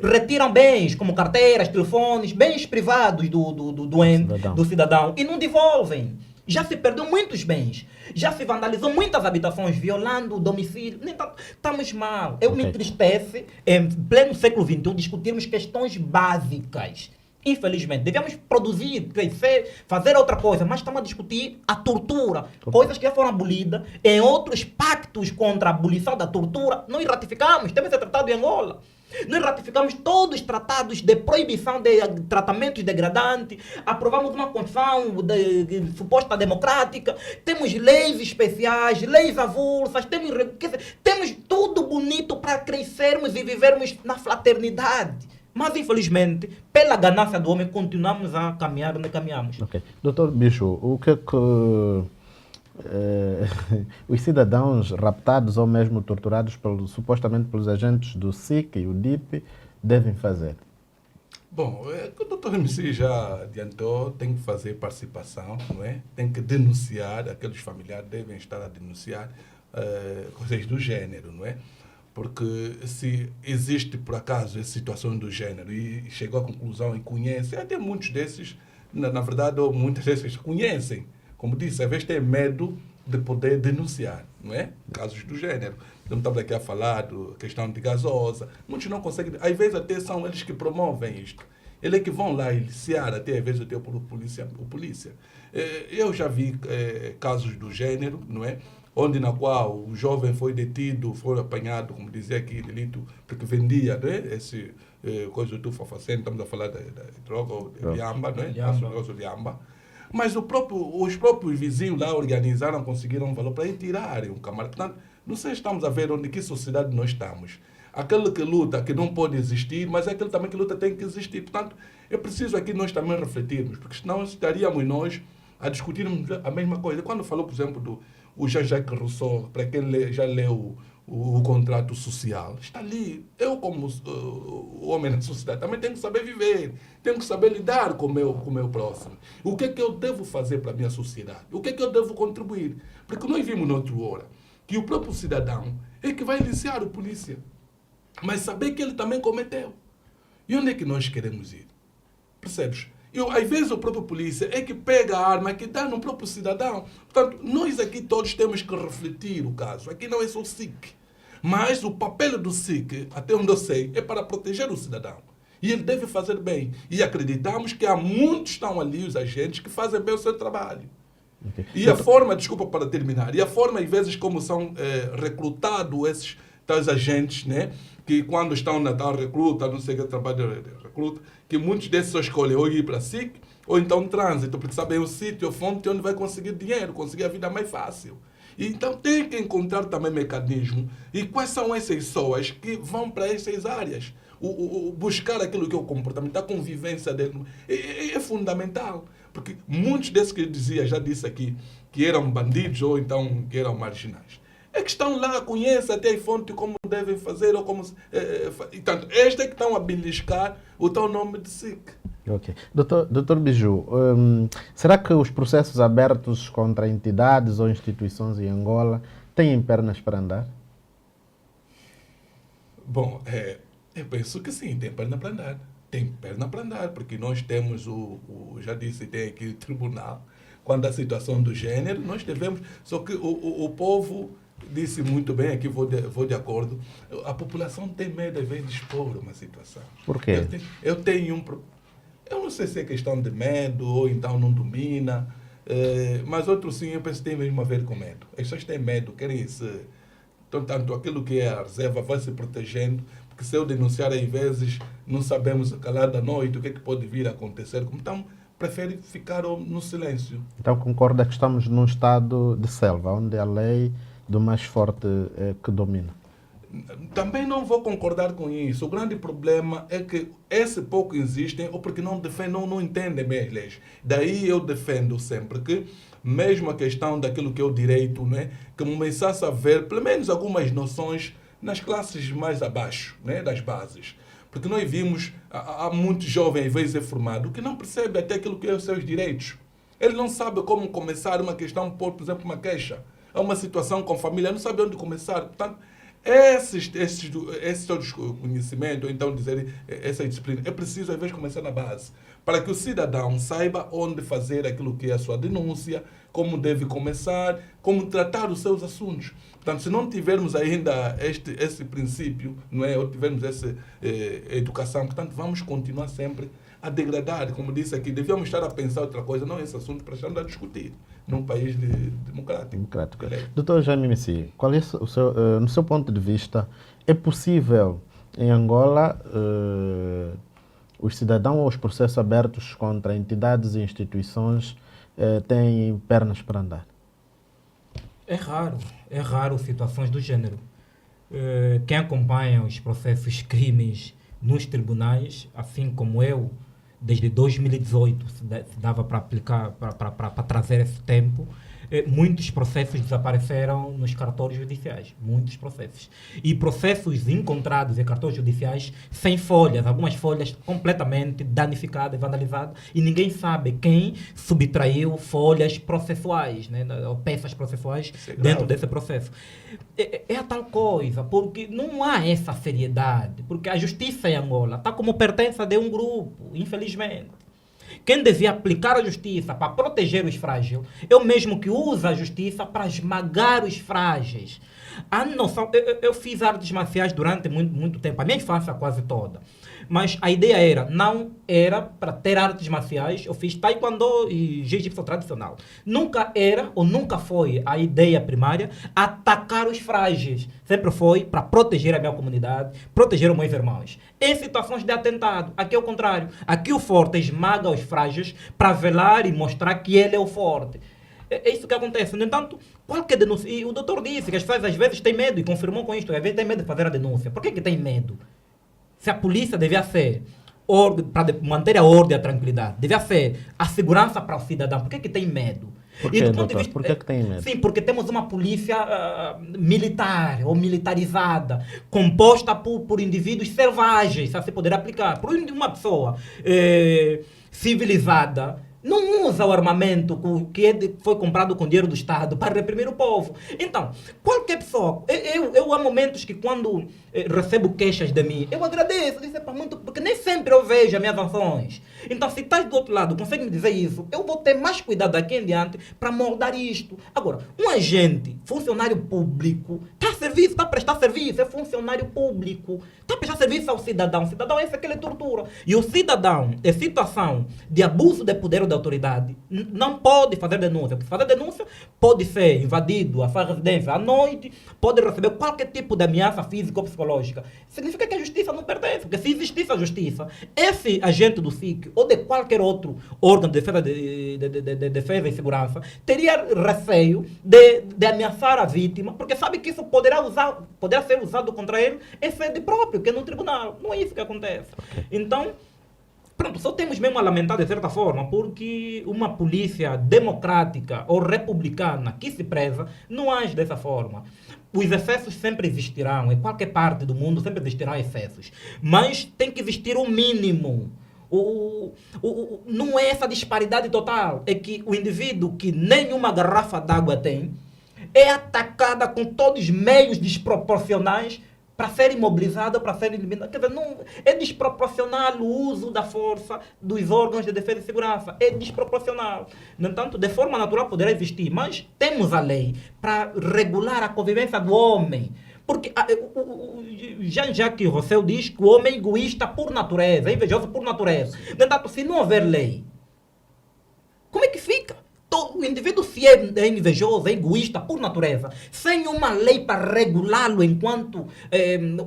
retiram bens, como carteiras, telefones, bens privados do cidadão e não devolvem. Já se perdeu muitos bens, já se vandalizou muitas habitações, violando o domicílio. Estamos mal. Eu me entristece, em pleno século XXI, discutirmos questões básicas. Infelizmente, devemos produzir, crescer, fazer outra coisa, mas estamos a discutir a tortura. Coisas que já foram abolidas em outros pactos contra a abolição da tortura. Nós ratificamos, temos esse tratado em Angola. Nós ratificamos todos os tratados de proibição de tratamentos degradantes, aprovamos uma Constituição suposta democrática, temos leis especiais, leis avulsas, temos tudo bonito para crescermos e vivermos na fraternidade. Mas, infelizmente, pela ganância do homem, continuamos a caminhar onde caminhamos. Ok. Doutor Bicho, o que é que os cidadãos raptados ou mesmo torturados supostamente pelos agentes do SIC e o DIP devem fazer? Bom, o doutor MC já adiantou, tem que fazer participação, não é? Tem que denunciar, aqueles familiares devem estar a denunciar coisas do gênero, não é? Porque se existe, por acaso, essa situação do gênero e chegou à conclusão e conhece, até muitos desses, na verdade, ou muitas desses conhecem. Como disse, às vezes tem medo de poder denunciar, não é? Casos do gênero. Não estamos aqui a falar da questão de gasosa. Muitos não conseguem, às vezes até são eles que promovem isto. Eles que vão lá iliciar, até às vezes o polícia. Eu já vi casos do gênero, não é? onde na qual o jovem foi detido, foi apanhado, como dizia aqui, delito, porque vendia, né? Esse coisa do tufafaceno, estamos a falar de droga ou de amba, né? De amba. Mas os próprios vizinhos lá organizaram, conseguiram um valor para ir tirarem um camarada. Portanto, não sei se estamos a ver onde que sociedade nós estamos. Aquele que luta, que não pode existir, mas é aquele também que luta tem que existir. Portanto, é preciso aqui nós também refletirmos, porque senão estaríamos nós a discutirmos a mesma coisa. Quando falou, por exemplo, do Jean-Jacques Rousseau, para quem já leu o contrato social, está ali. Eu, como o homem na sociedade, também tenho que saber viver, tenho que saber lidar com o meu próximo. O que é que eu devo fazer para a minha sociedade? O que é que eu devo contribuir? Porque nós vimos noutra hora que o próprio cidadão é que vai iniciar o polícia, mas saber que ele também cometeu. E onde é que nós queremos ir? Percebes? Às vezes o próprio polícia é que pega a arma que dá no próprio cidadão. Portanto, nós aqui todos temos que refletir o caso. Aqui não é só o SIC. Mas o papel do SIC, até onde eu sei, é para proteger o cidadão. E ele deve fazer bem. E acreditamos que há muitos estão ali, os agentes, que fazem bem o seu trabalho. Okay. E a forma, desculpa para terminar, e a forma, às vezes, como são recrutados esses tais agentes, né? Que quando estão na tal recruta, não sei o que trabalho de recruta, que muitos desses só escolhem ou ir para a SIC ou então trânsito, porque sabem o sítio, a fonte onde vai conseguir dinheiro, conseguir a vida mais fácil. E então tem que encontrar também mecanismo. E quais são essas pessoas que vão para essas áreas? Buscar aquilo que é o comportamento, a convivência dele é fundamental. Porque muitos desses que eu dizia, já disse aqui, que eram bandidos ou então que eram marginais, é que estão lá, conhecem até a fonte como devem fazer, ou como... Portanto, este é que estão a beliscar o tal nome de SIC. Ok. Doutor Biju, será que os processos abertos contra entidades ou instituições em Angola têm pernas para andar? Bom, eu penso que sim, tem perna para andar. Tem perna para andar, porque nós temos já disse, tem aqui o tribunal. Quando a situação do gênero, nós devemos... Só que o povo... Disse muito bem, aqui vou de acordo. A população tem medo de ver expor uma situação. Por quê? Eu não sei se é questão de medo ou então não domina, mas outros sim, eu penso que tem mesmo a ver com medo. As pessoas têm medo, querem se... Então, tanto aquilo que é a reserva vai se protegendo, porque se eu denunciar, às vezes, não sabemos calar da noite o que é que pode vir a acontecer. Então, prefere ficar no silêncio. Então, concorda que estamos num estado de selva, onde a lei do mais forte que domina? Também não vou concordar com isso. O grande problema é que esse pouco existem ou porque não defendem, não entendem bem as leis. Daí eu defendo sempre que, mesmo a questão daquilo que é o direito, né, que começasse a haver pelo menos algumas noções nas classes mais abaixo, né, das bases. Porque nós vimos, há muitos jovens, às vezes, formados, que não percebem até aquilo que é os seus direitos. Ele não sabe como começar uma questão, por exemplo, uma queixa. É uma situação com família, não sabe onde começar. Portanto, esses todos conhecimentos, ou então dizer essa disciplina, é preciso, às vezes, começar na base, para que o cidadão saiba onde fazer aquilo que é a sua denúncia, como deve começar, como tratar os seus assuntos. Portanto, se não tivermos ainda esse princípio, não é, ou tivermos essa educação, portanto, vamos continuar sempre a degradar. Como disse aqui, devíamos estar a pensar outra coisa, não esse assunto, para estar a discutir num país democrático. Doutor Jaime Messi, qual é no seu ponto de vista, é possível em Angola os cidadãos ou os processos abertos contra entidades e instituições têm pernas para andar? É raro situações do gênero. Quem acompanha os processos crimes nos tribunais, assim como eu, desde 2018 se dava para aplicar, para trazer esse tempo, muitos processos desapareceram nos cartórios judiciais, muitos processos. E processos encontrados em cartórios judiciais sem folhas, algumas folhas completamente danificadas, vandalizadas, e ninguém sabe quem subtraiu folhas processuais, né, ou peças processuais dentro desse processo. É a tal coisa, porque não há essa seriedade, porque a justiça em Angola está como pertença de um grupo, infelizmente, quem devia aplicar a justiça para proteger os frágeis é o mesmo que usa a justiça para esmagar os frágeis. A noção, eu fiz artes marciais durante muito tempo, a minha infância quase toda. Mas a ideia não era para ter artes marciais, eu fiz taekwondo e jiu-jitsu tradicional. Nunca era ou nunca foi a ideia primária atacar os frágeis. Sempre foi para proteger a minha comunidade, proteger os meus irmãos. Em situações de atentado, aqui é o contrário. Aqui o forte esmaga os frágeis para velar e mostrar que ele é o forte. É isso que acontece. No entanto, qualquer denúncia... E o doutor disse que as pessoas às vezes têm medo, e confirmou com isto, às vezes têm medo de fazer a denúncia. Por que tem medo? Se a polícia devia ser, para manter a ordem e a tranquilidade, devia ser a segurança para o cidadão, por que tem medo? Por que, doutor? Por que tem medo? Sim, porque temos uma polícia militar ou militarizada, composta por indivíduos selvagens, se assim poder aplicar. Por uma pessoa civilizada, não usa o armamento que foi comprado com dinheiro do Estado para reprimir o povo. Então, qualquer pessoa... Eu há momentos que quando recebo queixas de mim, eu agradeço, muito, porque nem sempre eu vejo as minhas ações. Então, se estás do outro lado, consegue me dizer isso, eu vou ter mais cuidado daqui em diante para moldar isto. Agora, um agente, funcionário público, está a serviço, está a prestar serviço, é funcionário público, está a prestar serviço ao cidadão. O cidadão é esse que ele tortura. E o cidadão, em situação de abuso de poder ou de autoridade, não pode fazer denúncia. Porque fazer denúncia pode ser invadido a sua residência à noite, pode receber qualquer tipo de ameaça física ou psicológica. Significa que a justiça não pertence, porque se existisse a justiça, esse agente do SIC ou de qualquer outro órgão de defesa e segurança teria receio de ameaçar a vítima, porque sabe que isso poderá ser usado contra ele em sede própria, que é no tribunal. Não é isso que acontece. Então, pronto, só temos mesmo a lamentar de certa forma, porque uma polícia democrática ou republicana que se preza não age dessa forma. Os excessos sempre existirão, em qualquer parte do mundo sempre existirão excessos, mas tem que existir o mínimo. Não é essa disparidade total, é que o indivíduo que nenhuma garrafa d'água tem é atacada com todos os meios desproporcionais para ser imobilizado, para ser eliminado. Quer dizer, não, é desproporcional o uso da força dos órgãos de defesa e segurança. É desproporcional. No entanto, de forma natural poderá existir, mas temos a lei para regular a convivência do homem. Porque Jean-Jacques Rousseau diz que o homem é egoísta por natureza, é invejoso por natureza. No entanto, se não houver lei, como é que fica? O indivíduo, se é invejoso, é egoísta por natureza, sem uma lei para regulá-lo enquanto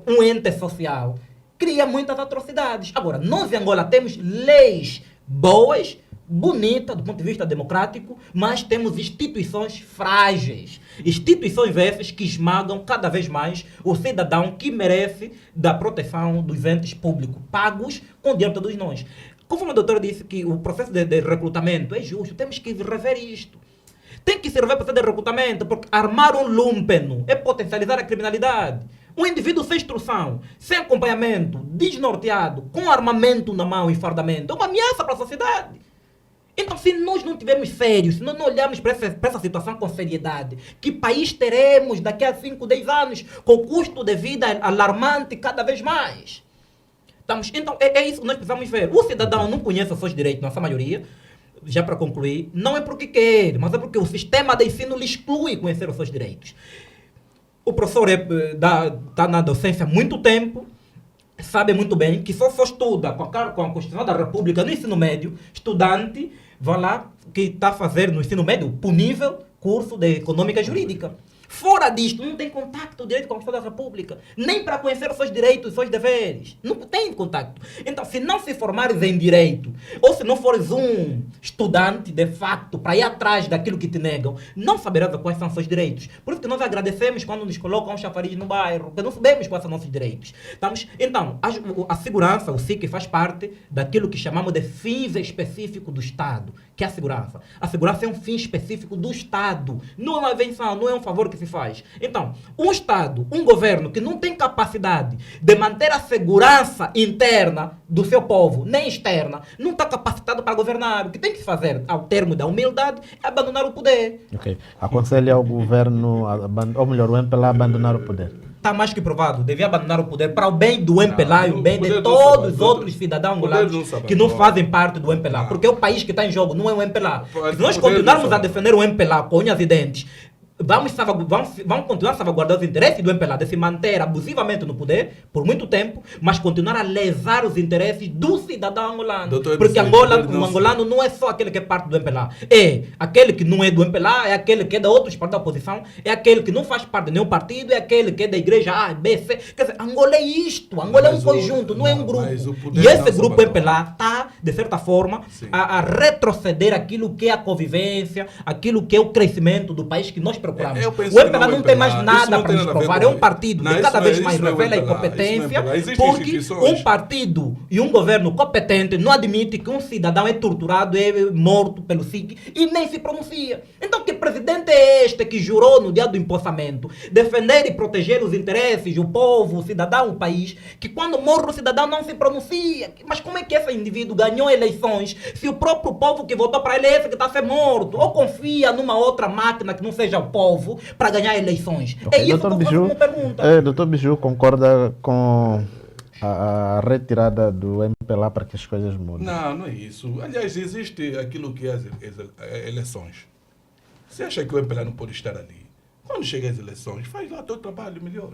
um ente social, cria muitas atrocidades. Agora, nós em Angola temos leis boas, bonitas do ponto de vista democrático, mas temos instituições frágeis. Instituições essas que esmagam cada vez mais o cidadão que merece da proteção dos entes públicos, pagos com dinheiro de todos nós. Conforme a doutora disse que o processo de recrutamento é justo, temos que rever isto. Tem que se rever o processo de recrutamento, porque armar um lúmpeno é potencializar a criminalidade. Um indivíduo sem instrução, sem acompanhamento, desnorteado, com armamento na mão e fardamento, é uma ameaça para a sociedade. Então, se nós não estivermos sérios, se nós não olharmos para essa situação com seriedade, que país teremos daqui a 5, 10 anos, com o custo de vida alarmante cada vez mais? Então, é isso que nós precisamos ver. O cidadão não conhece os seus direitos, nossa maioria, já para concluir, não é porque quer, mas é porque o sistema de ensino lhe exclui conhecer os seus direitos. O professor está na docência há muito tempo, sabe muito bem que só estuda com a Constituição da República no ensino médio, estudante vai lá que está fazendo no ensino médio punível curso de econômica jurídica. Fora disto, não tem contato direito com a Constituição da República, nem para conhecer os seus direitos e os seus deveres. Não tem contato. Então, se não se formares em direito, ou se não fores um estudante, de facto, para ir atrás daquilo que te negam, não saberás quais são os seus direitos. Por isso que nós agradecemos quando nos colocam um chafariz no bairro, porque não sabemos quais são os nossos direitos. Então, a segurança, o SIC, faz parte daquilo que chamamos de fins específicos do Estado, que é a segurança. A segurança é um fim específico do Estado. Não é uma invenção, não é um favor que que se faz. Então, um Estado, um governo que não tem capacidade de manter a segurança interna do seu povo, nem externa, não está capacitado para governar. O que tem que se fazer, ao termo da humildade, é abandonar o poder. Ok. Aconselha ao governo, ou melhor, o MPLA a abandonar o poder. Está mais que provado, devia abandonar o poder para o bem do MPLA e o bem de poder todos não os se outros cidadãos poder não angolanos se que não abandonar. fazem parte do MPLA. Porque o país que está em jogo não é o MPLA. Se nós Poder continuarmos não se a defender o MPLA com unhas e dentes, vamos continuar a salvaguardar os interesses do MPLA de se manter abusivamente no poder por muito tempo, mas continuar a lesar os interesses do cidadão angolano. Doutor, Porque Angola, o angolano não é só aquele que é parte do MPLA. É aquele que não é do MPLA, é aquele que é de outros partidos da oposição, é aquele que não faz parte de nenhum partido, é aquele que é da igreja A, B, C. Quer dizer, Angola é isto. Angola é um Mas conjunto, não é um grupo. mas o poder E esse não se grupo abandona. MPLA está, de certa forma, Sim. a retroceder aquilo que é a convivência, aquilo que é o crescimento do país que nós procuramos. Eu penso O que MPLA não é não tem mais MPLA. Isso nada não para tem nos nada a ver provar. com É um partido Não, que isso cada não vez é- mais isso não é revela a MPLA, isso não é incompetência, MPLA. Existem porque instituições. um partido e um governo competente não admite que um cidadão é torturado, é morto pelo SIC e nem se pronuncia. Então, que presidente é este que jurou no dia do empossamento defender e proteger os interesses, o povo, o cidadão, o país, que quando morre o cidadão não se pronuncia? Mas como é que esse indivíduo ganhou eleições se o próprio povo que votou para ele é esse que está a ser morto? Ou confia numa outra máquina que não seja o povo para ganhar eleições? Ok, É isso que eu Dr. faço Biju, uma pergunta. Dr. Biju concorda com a retirada do MPLA para que as coisas mudem? Não é isso. Aliás, existe aquilo que é as eleições. Você acha que o MPLA não pode estar ali? Quando chega as eleições, faz lá teu trabalho melhor.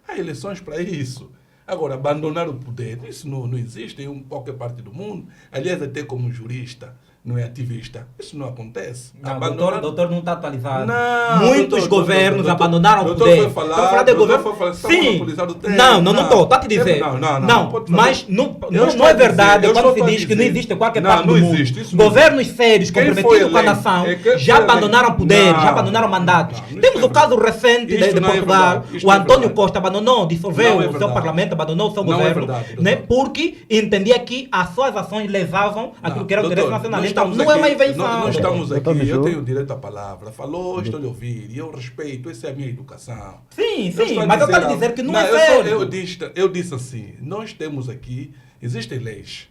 Há eleições para isso. Agora, abandonar o poder, isso não existe em qualquer parte do mundo. Aliás, até como jurista, não é ativista, isso não acontece. Não, doutor não está atualizado. Não, Muitos governos abandonaram o doutor poder. foi falar, Estou a falar de doutor governo. foi falar, você está Sim. monopolizando o tempo. Não estou. Está a te dizer. Não pode fazer. Mas não Eu estou é a dizer, verdade eu quando estou se a diz que não dizer. existe em qualquer Não, parte não do mundo. existe, isso não Governos sérios, Quem foi comprometidos com a eleito? nação, Quem já foi abandonaram eleito? poder, Não. já abandonaram mandatos. Não, isso Temos não é o caso verdade. recente Isto de não é Portugal. verdade. Isto O não é Antônio verdade. Costa abandonou, dissolveu Não é o seu verdade. parlamento, abandonou o seu Não é governo, verdade, doutor. né, porque entendia que as suas ações levavam aquilo que era o interesse Doutor, nacional. nós Então, estamos não é uma aqui- invenção. Nós doutor. estamos Doutor aqui, eu Biju. tenho direito à palavra. Falou, estou a ouvir, e eu respeito, essa é a minha educação. Sim, Eu estou a mas eu estou a dizer dizer que não Não, é eu sério. eu disse assim, nós temos aqui, existem leis.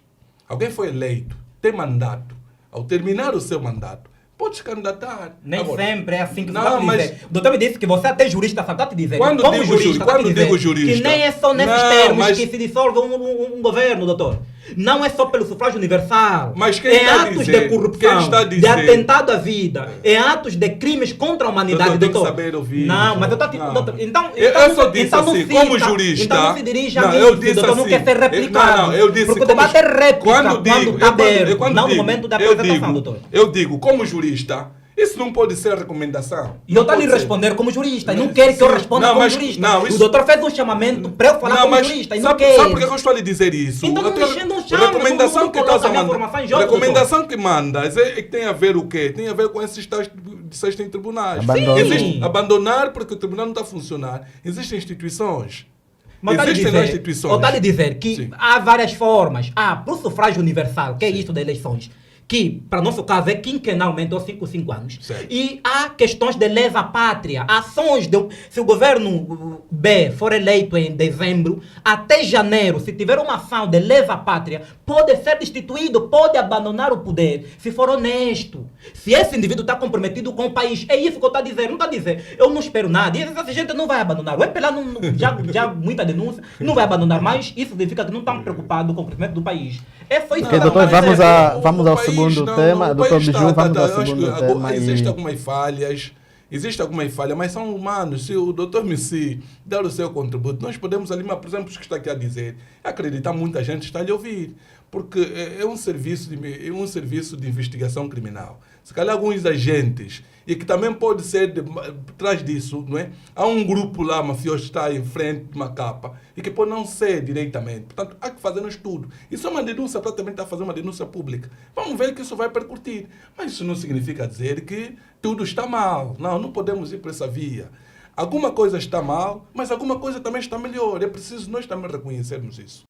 Alguém foi eleito, tem mandato. Ao terminar o seu mandato, pode se candidatar. Nem Agora, sempre é assim que não, você está a mas- dizer. O doutor me disse que você até jurista sabe, está a te dizer. Quando como digo jurista, jurista, tá a te quando dizer digo jurista. que nem é só nesses Não, termos mas- que se dissolve um governo, doutor. Não é só pelo sufrágio universal. Mas quem é está a atos dizer- de quem corrupção, está a de dizer- atentado à vida, é atos de crimes contra a humanidade, Doutor, tem que doutor. saber ouvir, Não, mas eu doutor. estou a Não. doutor. Então, Eu só disse então não assim, cita, como jurista. Então não se dirija a Não, mim, eu se disse o doutor não assim, quer ser replicado. Não, eu disse porque o como- debate é réplica quando digo, está aberto, quando não no digo, momento da eu apresentação, digo, doutor. Eu digo, como jurista, isso não pode ser recomendação. E eu estou a lhe Pode ser. responder como jurista. E não Mas- quer que eu sim, responda não, como mas- jurista. não, O isso- doutor fez um chamamento para eu falar como jurista. E não sabe, quer. sabe por que eu estou a lhe dizer isso? Então não A tua me não chama, recomendação não que coloca estás a a minha mandar. formação em jogo, Recomendação que mandas é que tem a ver o quê? Tem a ver com esses tais de em tribunais. Abandono. Sim. Abandonar porque o tribunal não está a funcionar. Existem instituições. Mas está a lhe Existem lá dizer, instituições. ou está a lhe dizer que Sim. há várias formas. Para o sufrágio universal, que é isto de eleições, que, para nosso caso, é quinquenalmente ou 5 anos. Certo. E há questões de lesa pátria, ações de... Se o governo B for eleito em dezembro, até janeiro, se tiver uma ação de lesa pátria, pode ser destituído, pode abandonar o poder, se for honesto. Se esse indivíduo está comprometido com o país, é isso que eu estou a dizer. Não está a dizer, eu não espero nada. E essa gente não vai abandonar. O MPLA já muita denúncia, não vai abandonar mais. Isso significa que não estão preocupados com o crescimento do país. É só isso Ok, que eu doutor, estou a dizer. vamos ao O país segundo não, tema. o Doutor país Biju, vamos ao eu acho segundo que tema. Existem E... algumas falhas. Existem algumas falhas, mas são humanos. Se o doutor Messi der o seu contributo, nós podemos ali, mas, por exemplo, o que está aqui a dizer, acreditar muita gente está a lhe ouvir. Porque é um serviço de investigação criminal. Se calhar alguns agentes, e que também pode ser, por trás disso, não é? Há um grupo lá, mafioso, que está em frente de uma capa, e que pode não ser diretamente. Portanto, há que fazer um estudo. Isso é uma denúncia, praticamente está a fazer uma denúncia pública. Vamos ver que isso vai percutir. Mas isso não significa dizer que tudo está mal. Não podemos ir por essa via. Alguma coisa está mal, mas alguma coisa também está melhor. É preciso nós também reconhecermos isso.